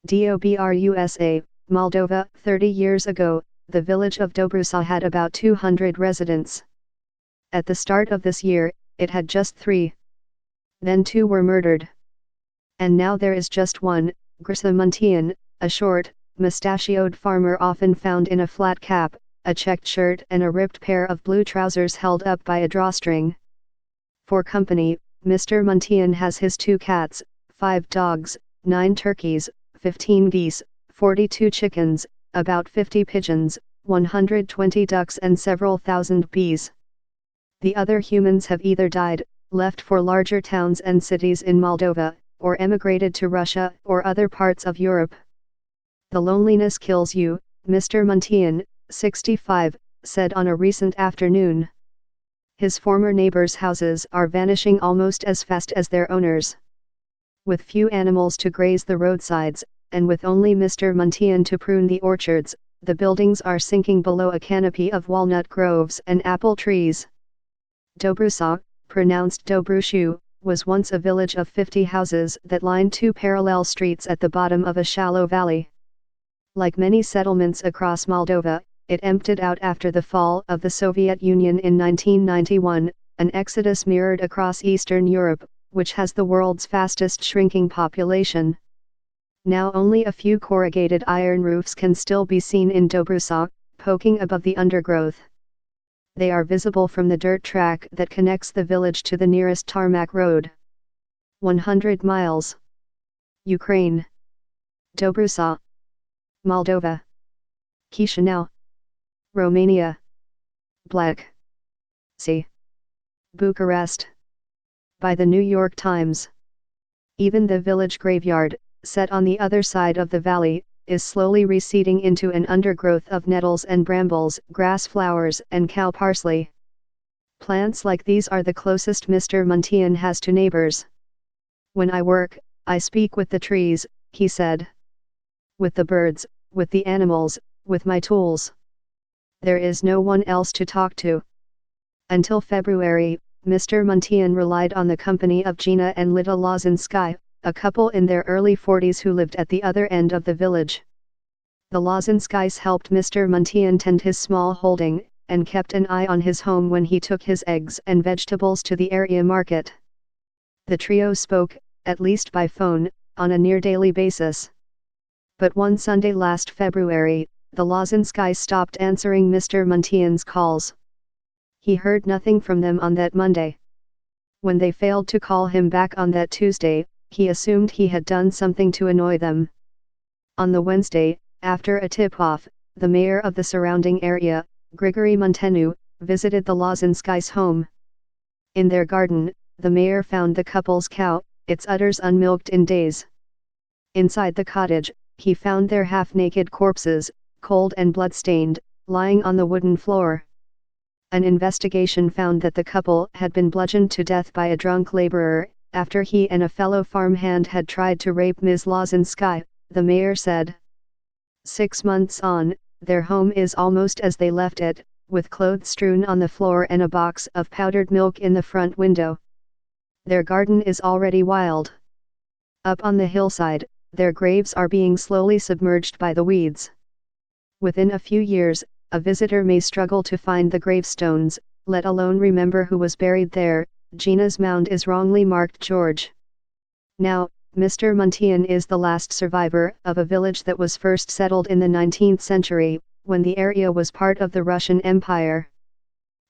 Dobrusa, Moldova. 30 years ago, the village of Dobrusa had about 200 residents. At the start of this year, it had just 3. Then 2 were murdered. And now there is just 1, Grisa Muntean, a short, mustachioed farmer often found in a flat cap, a checked shirt and a ripped pair of blue trousers held up by a drawstring. For company, Mr. Muntean has his 2 cats, 5 dogs, 9 turkeys, 15 geese, 42 chickens, about 50 pigeons, 120 ducks and several thousand bees. The other humans have either died, left for larger towns and cities in Moldova, or emigrated to Russia or other parts of Europe. The loneliness kills you, Mr. Muntean, 65, said on a recent afternoon. His former neighbors' houses are vanishing almost as fast as their owners. With few animals to graze the roadsides, and with only Mr. Muntean to prune the orchards, the buildings are sinking below a canopy of walnut groves and apple trees. Dobrusa, pronounced Dobrushu, was once a village of 50 houses that lined 2 parallel streets at the bottom of a shallow valley. Like many settlements across Moldova, it emptied out after the fall of the Soviet Union in 1991, an exodus mirrored across Eastern Europe, which has the world's fastest shrinking population. Now only a few corrugated iron roofs can still be seen in Dobrusa, poking above the undergrowth. They are visible from the dirt track that connects the village to the nearest tarmac road. 100 miles. Ukraine. Dobrusa, Moldova. Chisinau, Romania. Black Sea, Bucharest. By the New York Times. Even the village graveyard, set on the other side of the valley, is slowly receding into an undergrowth of nettles and brambles, grass flowers and cow parsley. Plants like these are the closest Mr. Muntean has to neighbors. When I work, I speak with the trees, he said. With the birds, with the animals, with my tools. There is no one else to talk to. Until February, Mr. Muntean relied on the company of Gina and Lita Lozinskaya, a couple in their early 40s who lived at the other end of the village. The Lozinskys helped Mr. Muntean tend his small holding, and kept an eye on his home when he took his eggs and vegetables to the area market. The trio spoke, at least by phone, on a near-daily basis. But one Sunday last February, the Lozinskys stopped answering Mr. Muntean's calls. He heard nothing from them on that Monday. When they failed to call him back on that Tuesday, he assumed he had done something to annoy them. On the Wednesday, after a tip-off, the mayor of the surrounding area, Grigory Muntenu, visited the Lozinskys' home. In their garden, the mayor found the couple's cow, its udders unmilked in days. Inside the cottage, he found their half-naked corpses, cold and blood-stained, lying on the wooden floor. An investigation found that the couple had been bludgeoned to death by a drunk laborer, after he and a fellow farmhand had tried to rape Ms. Lozinskaya, the mayor said. 6 months on, their home is almost as they left it, with clothes strewn on the floor and a box of powdered milk in the front window. Their garden is already wild. Up on the hillside, their graves are being slowly submerged by the weeds. Within a few years, a visitor may struggle to find the gravestones, let alone remember who was buried there. Gina's mound is wrongly marked George. Now, Mr. Muntean is the last survivor of a village that was first settled in the 19th century, when the area was part of the Russian Empire.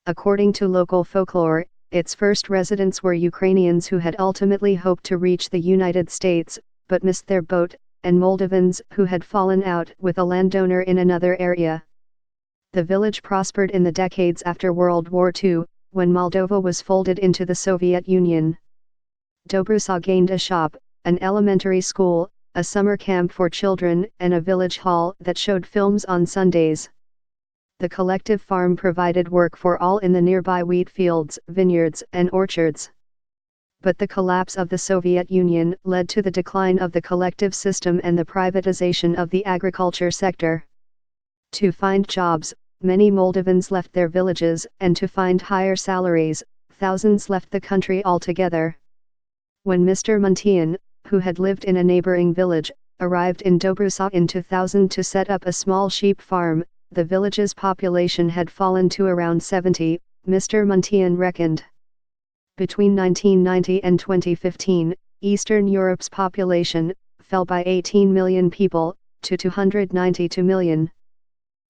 According to local folklore, its first residents were Ukrainians who had ultimately hoped to reach the United States, but missed their boat, and Moldovans who had fallen out with a landowner in another area. The village prospered in the decades after World War II, when Moldova was folded into the Soviet Union. Dobrusa gained a shop, an elementary school, a summer camp for children and a village hall that showed films on Sundays. The collective farm provided work for all in the nearby wheat fields, vineyards and orchards. But the collapse of the Soviet Union led to the decline of the collective system and the privatization of the agriculture sector. To find jobs, many Moldovans left their villages, and to find higher salaries, thousands left the country altogether. When Mr. Muntean, who had lived in a neighboring village, arrived in Dobrusa in 2000 to set up a small sheep farm. The village's population had fallen to around 70, Mr. Muntean reckoned. Between 1990 and 2015, Eastern Europe's population fell by 18 million people, to 292 million.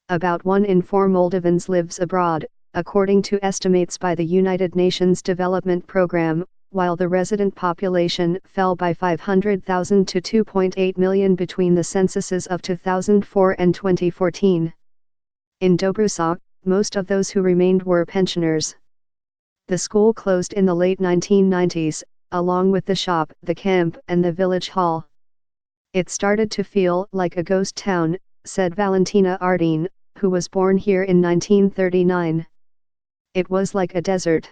About 1 in 4 Moldovans lives abroad, according to estimates by the United Nations Development Programme, while the resident population fell by 500,000 to 2.8 million between the censuses of 2004 and 2014. In Dobrusa, most of those who remained were pensioners. The school closed in the late 1990s, along with the shop, the camp, and the village hall. It started to feel like a ghost town, said Valentina Ardin, who was born here in 1939. It was like a desert.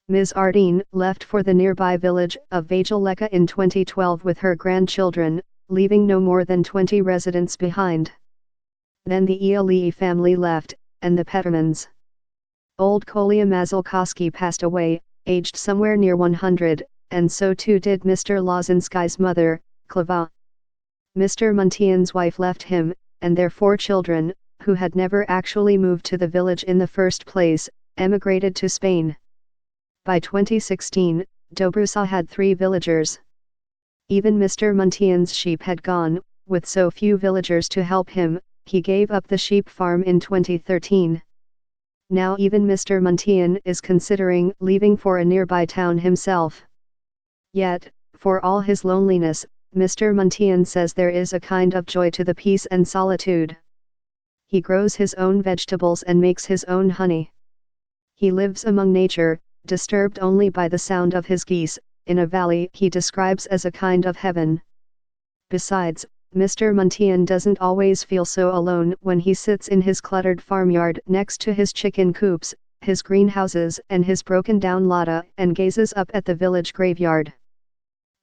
Ms. Ardin left for the nearby village of Vajleka in 2012 with her grandchildren, leaving no more than 20 residents behind. Then the Ialii family left, and the Petermans. Old Kolia Mazalkowski passed away, aged somewhere near 100, and so too did Mr. Lozinski's mother, Klava. Mr. Muntean's wife left him, and their 4 children, who had never actually moved to the village in the first place, emigrated to Spain. By 2016, Dobrusa had 3 villagers. Even Mr. Muntean's sheep had gone, with so few villagers to help him, he gave up the sheep farm in 2013. Now even Mr. Muntean is considering leaving for a nearby town himself. Yet, for all his loneliness, Mr. Muntean says there is a kind of joy to the peace and solitude. He grows his own vegetables and makes his own honey. He lives among nature, disturbed only by the sound of his geese, in a valley he describes as a kind of heaven. Besides, Mr. Muntean doesn't always feel so alone when he sits in his cluttered farmyard next to his chicken coops, his greenhouses and his broken-down lada and gazes up at the village graveyard.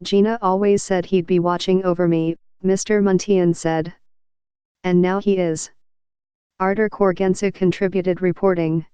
Gina always said he'd be watching over me, Mr. Muntean said. And now he is. Ardar Korgensa contributed reporting.